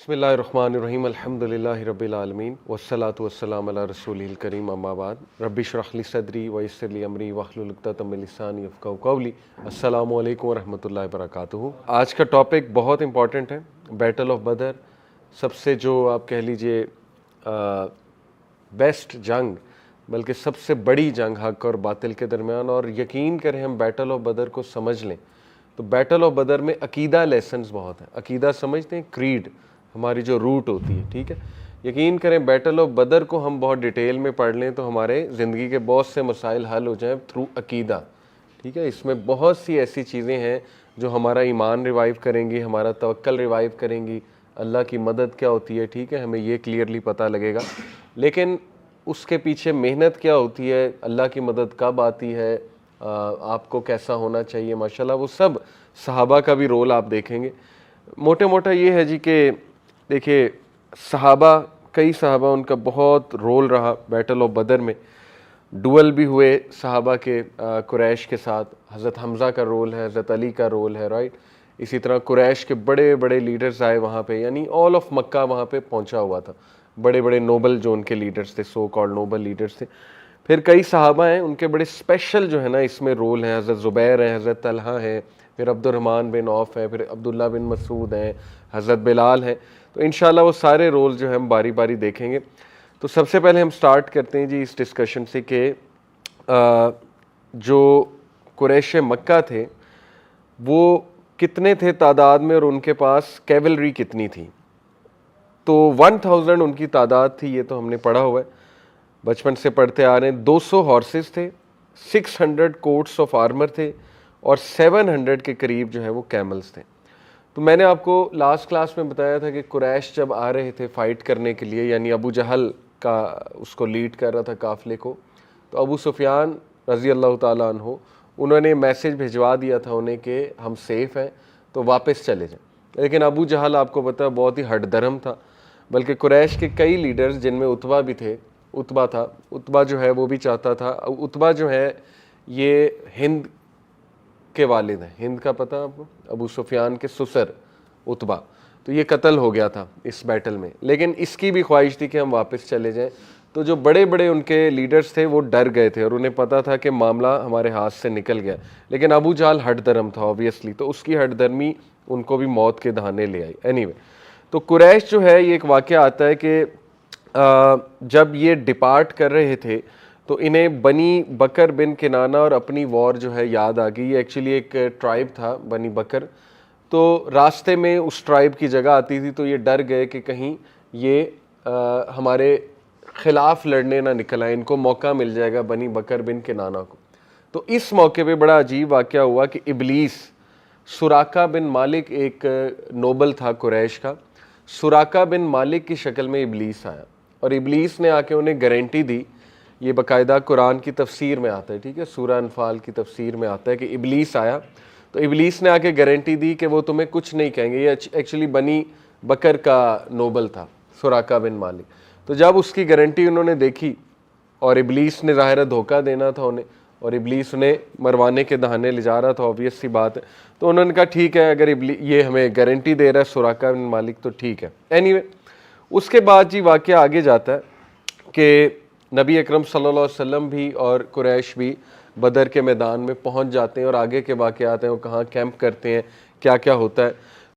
बिस्मिल्लाहिर्रहमानिर्रहीम अल्हम्दुलिल्लाहि रब्बिल आलमीन वस्सलातु वस्सलामु अला रसूलिल करीम अम्मा बाद रब्बि इश्रह ली सदरी व यस्सिर ली अमरी वहलुल उक़दतम मिन लिसानी यफ़क़हू क़ौली। अस्सलामु अलैकुम व रहमतुल्लाहि व बरकातुहू। आज का टॉपिक बहुत इंपॉर्टेंट है, बैटल ऑफ बदर। सबसे जो आप कह लीजिए बेस्ट जंग, बल्कि सबसे बड़ी जंग हक़ और बातिल के दरमियान। और यकीन करें हम बैटल ऑफ बदर को समझ लें तो बैटल ऑफ बदर में अकीदा लेसन्स बहुत हैं। अकीदा समझते हैं, क्रीड हमारी जो रूट होती है, ठीक है। यकीन करें बैटल ऑफ बदर को हम बहुत डिटेल में पढ़ लें तो हमारे ज़िंदगी के बहुत से मसाइल हल हो जाएं थ्रू अकीदा, ठीक है। इसमें बहुत सी ऐसी चीज़ें हैं जो हमारा ईमान रिवाइव करेंगी, हमारा तवक्कल रिवाइव करेंगी, अल्लाह की मदद क्या होती है, ठीक है, हमें ये क्लियरली पता लगेगा। लेकिन उसके पीछे मेहनत क्या होती है, अल्लाह की मदद कब आती है, आपको कैसा होना चाहिए, माशाल्लाह वो सब सहाबा का भी रोल आप देखेंगे। मोटे मोटा ये है जी कि देखिए सहाबा, कई सहाबा उनका बहुत रोल रहा बैटल ऑफ बदर में। डुअल भी हुए सहाबा के कुरैश के साथ, हज़रत हमज़ा का रोल है, हज़रत अली का रोल है, राइट। इसी तरह कुरैश के बड़े बड़े लीडर्स आए वहाँ पे, यानी ऑल ऑफ मक्का वहाँ पे पहुँचा हुआ था। बड़े बड़े नोबल जो उनके लीडर्स थे, सो कॉल्ड नोबल लीडर्स थे। फिर कई सहाबा हैं उनके बड़े स्पेशल जो है ना इसमें रोल हैं। हज़रत ज़ुबैर हैं, हज़रत तलहा हैं, फिर अब्दुर्रहमान बिन औफ़ हैं, फिर अब्दुल्ला बिन मसूद हैं, हज़रत बिलाल हैं। तो इंशाल्लाह वो सारे रोल जो है हम बारी बारी देखेंगे। तो सबसे पहले हम स्टार्ट करते हैं जी इस डिस्कशन से कि जो कुरैश मक्का थे वो कितने थे तादाद में और उनके पास कैवलरी कितनी थी। तो 1000 उनकी तादाद थी, ये तो हमने पढ़ा हुआ है, बचपन से पढ़ते आ रहे हैं। 200 हॉर्सेस थे, 600 कोट्स ऑफ आर्मर थे और 700 के करीब जो है वो कैमल्स थे। तो मैंने आपको लास्ट क्लास में बताया था कि कुरैश जब आ रहे थे फ़ाइट करने के लिए, यानी अबू जहल का उसको लीड कर रहा था काफ़िले को, तो अबू सुफियान रज़ी अल्लाह ताला अन्हो उन्होंने मैसेज भिजवा दिया था उन्हें कि हम सेफ़ हैं तो वापस चले जाएं। लेकिन अबू जहल आपको पता है बहुत ही हठधर्म था, बल्कि कुरैश के कई लीडर्स जिनमें उतबा भी थे, उतबा था, उतबा जो है वो भी चाहता था। उतबा जो है ये हिंद के वालिद हैं, हिंद का पता आपको, अबू सुफियान के ससुर उतबा, तो ये कत्ल हो गया था इस बैटल में। लेकिन इसकी भी ख्वाहिश थी कि हम वापस चले जाएं। तो जो बड़े बड़े उनके लीडर्स थे वो डर गए थे और उन्हें पता था कि मामला हमारे हाथ से निकल गया। लेकिन अबू जहल हठधर्म था ऑब्वियसली, तो उसकी हठधर्मी उनको भी मौत के दहाने ले आई। एनीवे, तो कुरैश जो है ये एक वाक़या आता है कि जब ये डिपार्ट कर रहे थे तो इन्हें बनी बकर बिन किनाना और अपनी वॉर जो है याद आ गई। ये एक्चुअली एक ट्राइब था बनी बकर, तो रास्ते में उस ट्राइब की जगह आती थी, तो ये डर गए कि कहीं ये हमारे ख़िलाफ़ लड़ने ना निकल आए, इनको मौका मिल जाएगा बनी बकर बिन किनाना को। तो इस मौके पे बड़ा अजीब वाक़या हुआ कि इब्लीस, सुराका बिन मालिक एक नोबल था कुरैश का, सुराका बिन मालिक की शक्ल में इब्लीस आया और इब्लीस ने आके उन्हें गारंटी दी। ये बाकायदा कुरान की तफसीर में आता है, ठीक है, सूरह अनफाल की तफसीर में आता है कि इब्लीस आया, तो इब्लीस ने आके गारंटी दी कि वो तुम्हें कुछ नहीं कहेंगे। ये एक्चुअली बनी बकर का नोबल था सुराका बिन मालिक। तो जब उसकी गारंटी उन्होंने देखी और इब्लीस ने ज़ाहिर धोखा देना था उन्हें, और इब्लीस उन्हें मरवाने के दहाने ले जा रहा था, ऑब्वियस सी बात है। तो उन्होंने कहा ठीक है, अगर ये हमें गारंटी दे रहा है सुराका बिन मालिक तो ठीक है। एनीवे, उसके बाद जी वाक़या आगे जाता है कि नबी अकरम सल्लल्लाहु अलैहि वसल्लम भी और कुरैश भी बदर के मैदान में पहुंच जाते हैं और आगे के वाक़यात हैं वो कहाँ कैंप करते हैं, क्या क्या होता है।